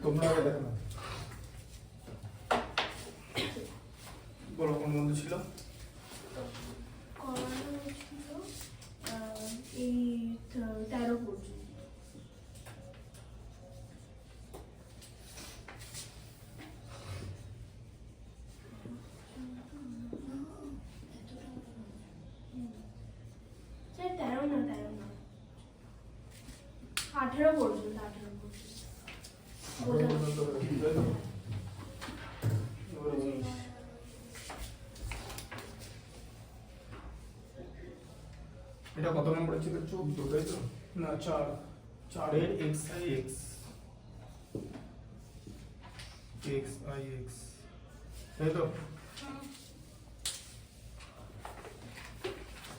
তোমরা আগে দেখো না, বলো কোন বন্ধু ছিল? এই 13 পর্যন্ত। স্যার 13 না 18 পর্যন্ত। এটা কত নম্বরে ছিল? 14, তাই তো? না 4 এর x i x x i x, তাই তো?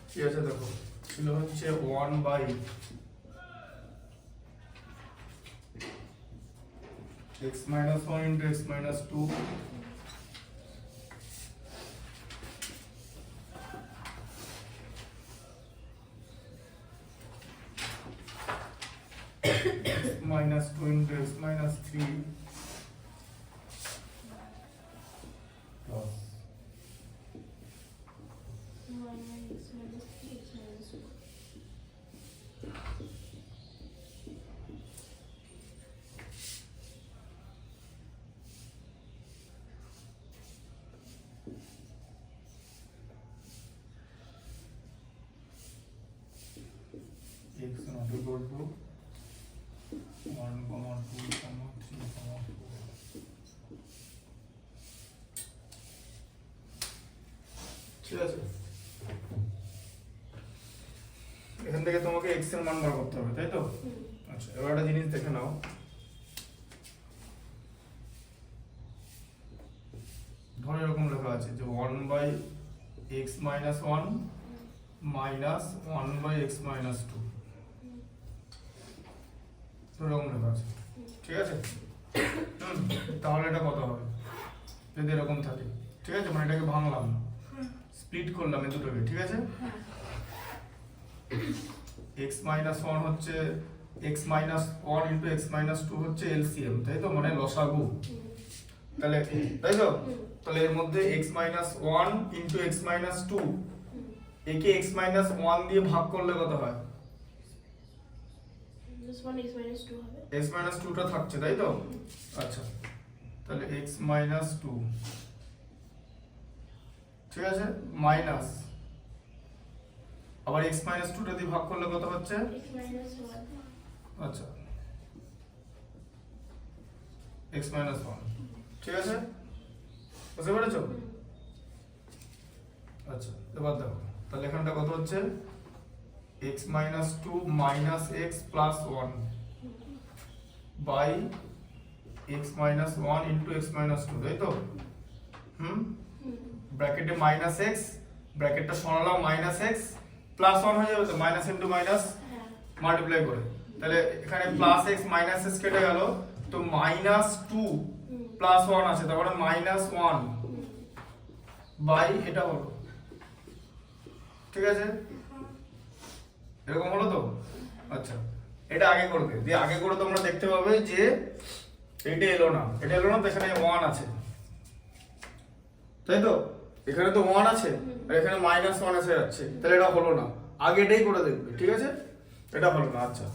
ঠিক আছে, দেখো ছিল হচ্ছে 1 by x minus 1 into x minus 2 minus 2 into x minus 3 plus x not equal to 1, 2, 3, 4. ঠিক আছে, এখান থেকে তোমাকে x এর মান বার করতে হবে, তাই তো? আচ্ছা, এবার একটা জিনিস দেখে নাও, ধরো এরকম লেখা আছে যে 1 by x minus 1 minus 1 by x minus 2, এরকম লেখা আছে, ঠিক আছে? তাহলে এটা কত হবে যদি এরকম থাকে? ঠিক আছে, মানে এটাকে ভাঙলাম, স্প্লিট করলাম এই দুটোকে, ঠিক আছে? x minus 1 হচ্ছে x minus 1 into x minus 2 হচ্ছে LCM, তাই তো? মানে লসাগু, তাহলে তাই তো? তাহলে এর মধ্যে x minus 1 into x minus 2 একে x minus 1 দিয়ে ভাগ করলে কত হয়? x minus 2 টা থাকছে, তাই তো? আচ্ছা, তাহলে x minus 2, ঠিক আছে, মাইনাস আবার x minus 2 টা দিয়ে ভাগ করলে কত হচ্ছে? আচ্ছা, x minus 1, ঠিক আছে, বুঝতে পেরেছো? আচ্ছা, এবার দেখো তাহলে এখানটা কত হচ্ছে? x minus 2 minus x plus 1 by x minus 1 into x minus 2, তাই তো? ব্র্যাকেটে মাইনাস x, ব্র্যাকেটটা সরালাম মাইনাস x প্লাস 1 হয়ে যাবে তো, মাইনাস ইনটু মাইনাস মাল্টিপ্লাই করে, তাহলে এখানে প্লাস x মাইনাস x কেটে গেল, তো মাইনাস 2 প্লাস 1 আছে, তারপরে মাইনাস 1 বাই এটা হলো, ঠিক আছে? এরকম হলো তো? আচ্ছা, এটা আগে করবে, দিয়ে আগে করে তোমরা দেখতে পাবে যে এটা এলো না, এটা এলো না, তো এখানে 1 আছে, তাই তো? এখানে তো 1 আছে আর এখানে মাইনাস 1 এসে যাচ্ছে, তাহলে এটা হলো না, আগে এটাই করে দেখবে, ঠিক আছে? এটা হলো না। আচ্ছা,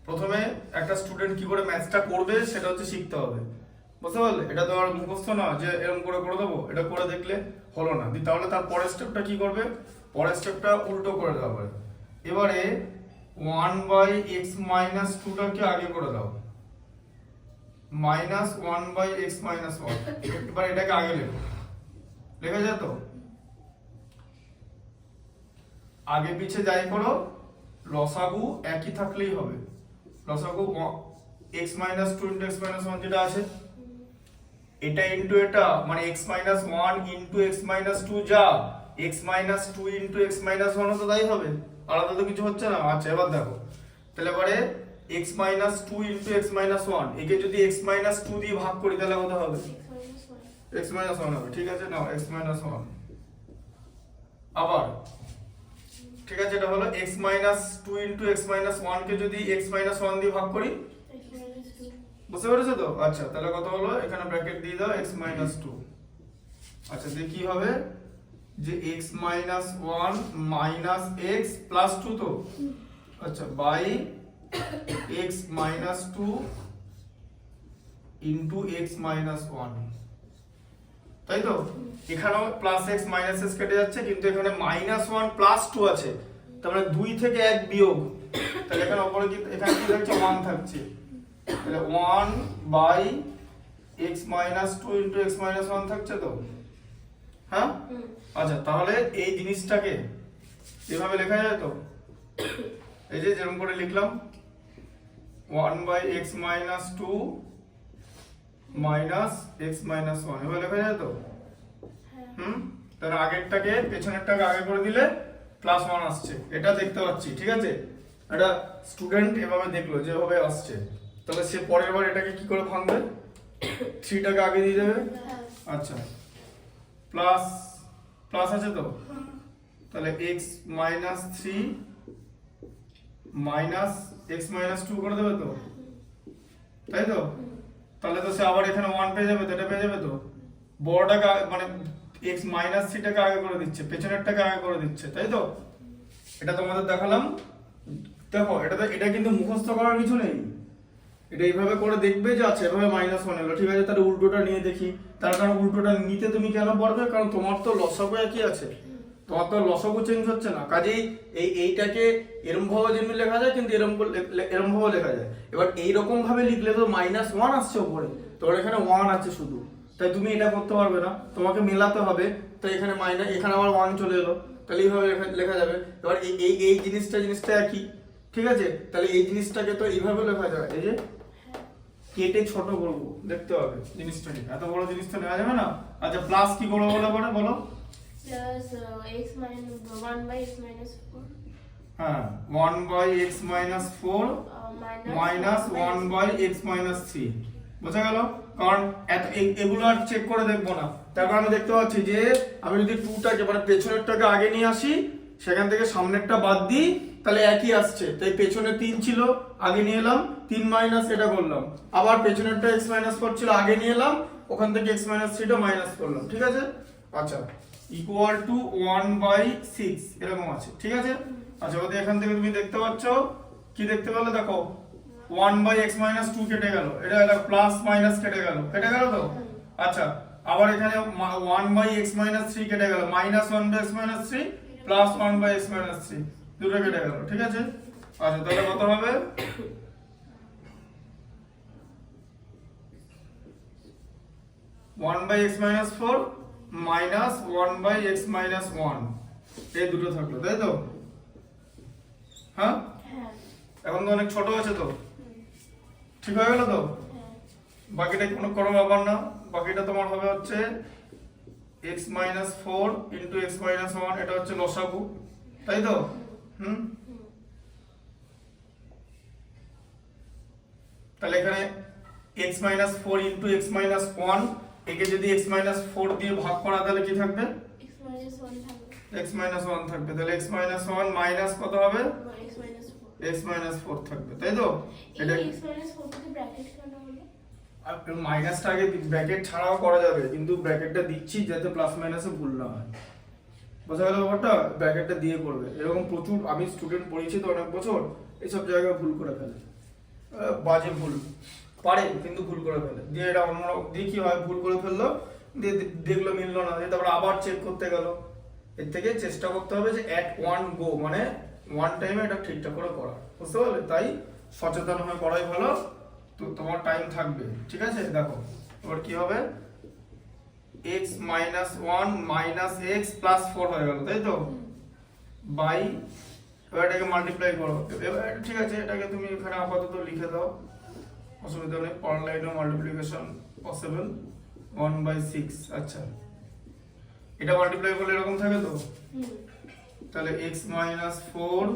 প্রথমে একটা স্টুডেন্ট কি করে ম্যাথটা করবে সেটা হচ্ছে শিখতে হবে, বুঝতে পারলে? এটা তো আর মুখস্থ না যে এরকম করে করে দেবো, এটা করে দেখলে হলো না, তাহলে তার পরের স্টেপটা কি করবে? পরের স্টেপটা উল্টো করে দেওয়া হবে। এবারে 1 বাই x মাইনাস 2 টাকে আগে করে দাও, মাইনাস 1 বাই x মাইনাস 1, এবার এটাকে আগে লেখো, লেখা যায় তো? আগে পিছে যাই করো, লসাগু একই থাকলেই হবে, লসাগু x minus 2 into x minus 1 যেটা আছে, এটা ইনটু এটা, মানে x minus 1 into x minus 2 যা x minus 2 into x minus 1 তো তাই হবে, আলাদা তো কিছু হচ্ছে না। আচ্ছা, এবার দেখো তাহলে এবারে x minus 2 into x minus 1 একে যদি x minus 2 দিয়ে ভাগ করি তাহলে কত হবে? x minus 1 হবে, ঠিক আছে? নাও x minus 1, আবার ঠিক আছে, এটা হলো x minus 2 into x minus 1 কে যদি x minus 1 দিয়ে ভাগ করি, বুঝতে পেরেছো তো? আচ্ছা তাহলে কত হলো, এখানে ব্র্যাকেট দিয়ে দাও x মাইনাস 2। আচ্ছা দিয়ে কি হবে যে x minus 1 minus x plus 2 তো, আচ্ছা by x minus 2 into x minus 1, তাই তো? এখানেও প্লাস x মাইনাস x কেটে যাচ্ছে, কিন্তু এখানে মাইনাস 1 প্লাস 2 আছে, তার মানে 2 থেকে 1 বিয়োগ, তাহলে এখানে উপরে কি, এখানে কি থাকছে 1 থাকছে, তাহলে 1 by x minus 2 into x minus 1 থাকছে তো, হ্যাঁ? আচ্ছা তাহলে এই জিনিসটাকে এভাবে লেখা যায় তো, এই যে যেরকম করে লিখলাম 1 by x minus 2 minus x minus 1, এভাবে লেখা যায় তো? তার আগেরটাকে পেছনেরটাকে আগে করে দিলে প্লাস 1 আসছে, এটা দেখতে পাচ্ছি, ঠিক আছে? এটা স্টুডেন্ট এভাবে দেখলো যেভাবে আসছে, তাহলে সে পরের বার এটাকে কি করে ভাঙবে, 3 টাকে আগে দিয়ে দেবে। আচ্ছা প্লাস প্লাস আছে তো, তাহলে x minus 3 minus x minus 2 করে দেবে তো, তাই তো? তাহলে তো সে আবার এখানে 1 পেয়ে যাবে তো, এটা পেয়ে যাবে তো, বড়টাকে মানে x মাইনাস 3 টাকে আগে করে দিচ্ছে, পেছনেরটাকে আগে করে দিচ্ছে, তাই তো? এটা তোমাদের দেখালাম। দেখো এটা কিন্তু মুখস্থ করার কিছু নেই, এটা এইভাবে করে দেখবে যে আচ্ছা এভাবে মাইনাস 1 হলো, ঠিক আছে? তাহলে উল্টোটা নিয়ে দেখি, তার কারণ উল্টোটা নিতে তুমি কেন পারবে, কারণ তোমার তো লসাগু একই আছে, তোমার তো লসাগু চেঞ্জ হচ্ছে না, কাজেই এইটাকে এরকম ভাবে যেমনি লেখা যায়, কিন্তু এরকম ভাবে লেখা যায়। এবার এইরকম ভাবে লিখলে তো মাইনাস 1 আসছে উপরে, তোর এখানে 1 আছে শুধু, তাই তুমি এটা করতে পারবে না, তোমাকে মেলাতে হবে, তাই এখানে মাইনাস, এখানে আবার 1 চলে এলো, তাহলে এইভাবে লেখা যাবে। এবার এই জিনিসটা একই, ঠিক আছে? তাহলে এই জিনিসটাকে তো এইভাবে লেখা যায়, এই যে কেটে ছোট করবো, দেখতে হবে জিনিসটাকে, এত বড় জিনিস তো নেওয়া যাবে না। আচ্ছা প্লাস কি করবো বলে পরে বলো, plus x minus 1 by x minus 4, হ্যাঁ 1 by x minus 4 minus 1 by x minus 3, বোঝা গেল? কারণ এগুলো আর চেক করে দেখবো না, তার কারণে দেখতে পাচ্ছি যে আমি যদি 2টাকে মানে পেছনেরটাকে আগে নিয়ে আসি, সেখান থেকে সামনেরটা বাদ দিই, তাহলে একই আসছে, তাই পেছনে 3 ছিল আগে নিয়ে এলাম, 3 মাইনাস এটা করলাম, আবার পেছনেরটা x মাইনাস 4 ছিল আগে নিয়ে এলাম, ওখান থেকে x মাইনাস 3টা মাইনাস করলাম, ঠিক আছে? আচ্ছা ইকুয়াল টু 1 বাই 6 এরকম আছে, ঠিক আছে? আচ্ছা ওদের এখান থেকে তুমি দেখতে পাচ্ছ, কি দেখতে পেলে দেখো 1 বাই x মাইনাস 2 কেটে গেল, এটা প্লাস মাইনাস কেটে গেল তো। আচ্ছা আবার এখানে 1 বাই x মাইনাস 3 কেটে গেল, minus 1 by x minus 3 plus 1 by x minus 3, দুটো কেটে গেল, ঠিক আছে? আচ্ছা তাহলে কত হবে, 1 by x minus 4 minus 1 by x minus 1, এই দুটো থাকলো, তাই তো? হ্যাঁ এখন তো অনেক ছোট আছে তো, ঠিক হয়ে গেল তো? বাকিটা কোনো কোনো ব্যাপার না, বাকিটা তোমার হবে হচ্ছে x minus 4 into x minus 1, এটা হচ্ছে লসাগু, তাই তো? তাহলে এখানে x minus 4 into x minus 1, একে যদি x মাইনাস 4 দিয়ে ভাগ করা, তাহলে কি থাকবে, x মাইনাস 1 থাকবে, x মাইনাস 1 থাকবে, তাহলে x মাইনাস 1 মাইনাস কত হবে, x মাইনাস 4, x মাইনাস 4 থাকবে, তাই তো? এটা এই x মাইনাস 4 কে ব্র্যাকেট কেন হলো, আর মাইনাসটা আগে ব্র্যাকেট ছাড়াও করা যাবে, কিন্তু ব্র্যাকেটটা দিচ্ছি যাতে প্লাস মাইনাসে ভুল না হয়, বোঝা গেল ব্যাপারটা? ব্র্যাকেটটা দিয়ে করবে, এরকম প্রচুর আমি স্টুডেন্ট পড়িয়েছি তো অনেক বছর, এইসব জায়গায় ভুল করে ফেলে, বাজে ভুল পারে কিন্তু ভুল করে ফেলে, দিয়ে এটা অন্য দিয়ে কি হয়, ভুল করে ফেললো, দিয়ে দেখলো মিললো না, দিয়ে তারপর আবার চেক করতে গেল। এর থেকে চেষ্টা করতে হবে যে অ্যাট ওয়ান গো, মানে ওয়ান টাইমে এটা ঠিকঠাক করে করা, বুঝতে পারলে? তাই সচেতন হয়ে করাই ভালো, তো তোমার টাইম থাকবে, ঠিক আছে? দেখো এবার কি হবে, x minus 1 minus x plus 4 হয়ে গেল, তাই তো? বাই, এবার এটাকে মাল্টিপ্লাই করো, এবার ঠিক আছে এটাকে তুমি এখানে আপাতত লিখে দাও, অসুবিধা নেই, অনলাইনে মাল্টিপ্লিকেশন পসিবল 1 বাই 6। আচ্ছা এটা মাল্টিপ্লাই করলে এরকম থাকে তো, তাহলে x minus 4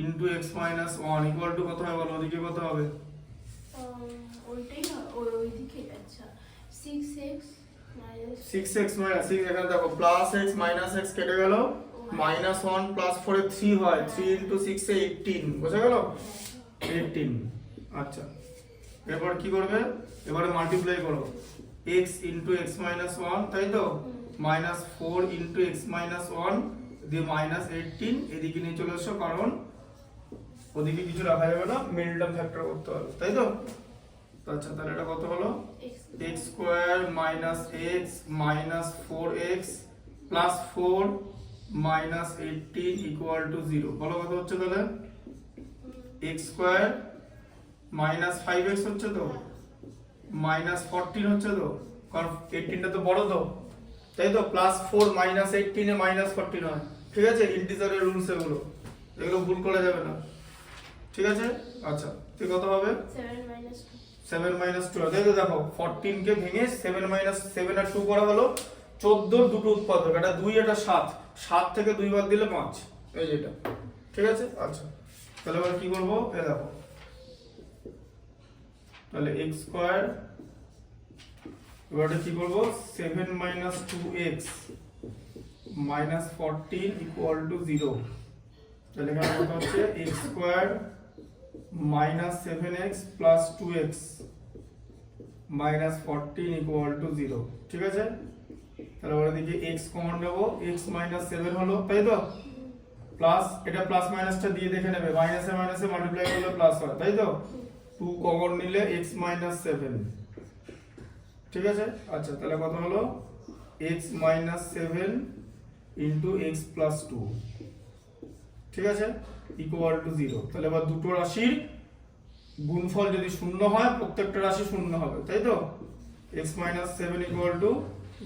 into x minus 1 equal to কত হবে বলো, ওদিকে কত হবে, ওইটাই ওইদিকে, আচ্ছা 6x মাইনাস 6x মাইনাস 6, এখানে দেখো প্লাস x মাইনাস x কেটে গেল, মাইনাস 1 প্লাস 4 এ 3 হয়, 3 ইন্টু 6 এ 18, বোঝা গেল? 18। আচ্ছা এরপর কি করবে, এবারে মাল্টিপ্লাই করো x into x minus one, তাই তো, minus 4 into x minus one দিয়ে মাইনাস 18, এদিকে নিয়ে চলে এসো কারণ ওদিকে কিছু রাখা যাবে না, মিডল টার্ম ফ্যাক্টর করতে হবে, তাই তো। আচ্ছা তাহলে এটা কত হলো, x square minus x minus 4x plus 4 minus 18 equal to 0। বলো কত হচ্ছে তাহলে, x স্কয়ার মাইনাস 5x হচ্ছে তো, মাইনাস 14 হচ্ছে তো, কারণ 18টা তো বড় তো, তাই তো, প্লাস 4 মাইনাস 18 এ মাইনাস 14 হয়, ঠিক আছে, ইন্টিজারের রুলস এগুলো, এগুলো ভুল করা যাবে না, ঠিক আছে। আচ্ছা ঠিক কত হবে, 7 মাইনাস 2, তাই তো, দেখো 14 কে ভেঙে 7 মাইনাস 7 আর 2 করা হলো 14 এর দুটো উৎপাদক, এটা 2 এটা 7, 7 থেকে 2 বাদ দিলে 5, এই যেটা, ঠিক আছে। আচ্ছা তাহলে এবার কি করব, এই দেখো তাহলে x স্কয়ার, এবারে কি করব, 7 minus 2x minus 14 equal to 0। তাহলে এখানে কত হচ্ছে, x square minus 7x plus 2x minus 14 equal to 0, ঠিক আছে। তাহলে এবারে দেখি x কমন নেব, x মাইনাস 7 হলো, তাই তো, প্লাস এটা প্লাস মাইনাসটা দিয়ে দেখে নেবে, মাইনাসে মাইনাসে মাল্টিপ্লাই করলে প্লাস হয়, তাই তো, 2 কমন নিলে x মাইনাস 7, ঠিক আছে। আচ্ছা তাহলে কত হলো, x minus 7 into x plus 2, ঠিক আছে, ইকুয়াল টু 0। তাহলে এবার দুটো রাশির গুণফল যদি শূন্য হয়, প্রত্যেকটা রাশি শূন্য হবে, তাই তো, x minus 7 equal to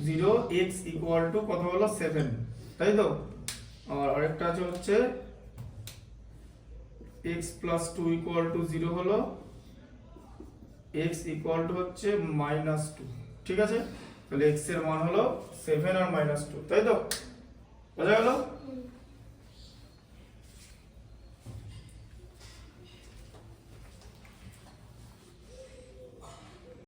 0, x equal to কত হলো 7, তাই তো। আর আরেকটা আছে হচ্ছে x প্লাস 2 ইকুয়াল টু 0 হলো, x ইকুয়াল টু হচ্ছে মাইনাস 2, ঠিক আছে। তাহলে x এর মান হলো 7 আর মাইনাস 2, তাই তো, বোঝা গেল।